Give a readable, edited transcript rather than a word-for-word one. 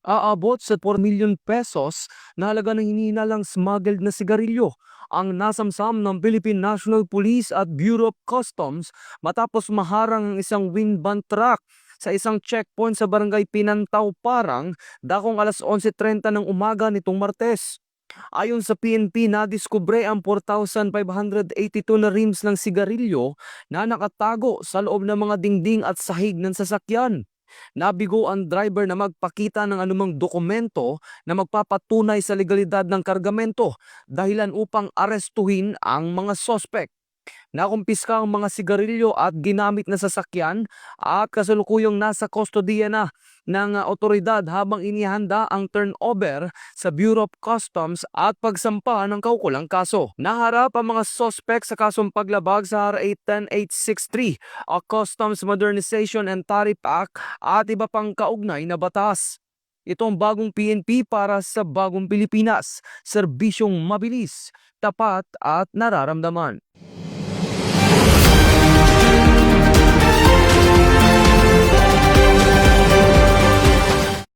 Aabot sa 4 milyon pesos na halaga ng hinihinalang smuggled na sigarilyo ang nasamsam ng Philippine National Police at Bureau of Customs matapos maharang ang isang winban truck sa isang checkpoint sa barangay Pinantaw Parang dakong alas 11:30 ng umaga nitong Martes. Ayon sa PNP, nadiskubre ang 4,582 na rims ng sigarilyo na nakatago sa loob ng mga dingding at sahig ng sasakyan. Nabigo ang driver na magpakita ng anumang dokumento na magpapatunay sa legalidad ng kargamento dahilan upang arestuhin ang mga sospek. Nakumpiska ang mga sigarilyo at ginamit na sasakyan at kasalukuyang nasa kustodiya na ng otoridad habang inihanda ang turnover sa Bureau of Customs at pagsampa ng kaukulang kaso. Naharap ang mga sospek sa kasong paglabag sa RA 10863 o Customs Modernization and Tariff Act at iba pang kaugnay na batas. Ito ang bagong PNP para sa bagong Pilipinas, serbisyong mabilis, tapat at nararamdaman.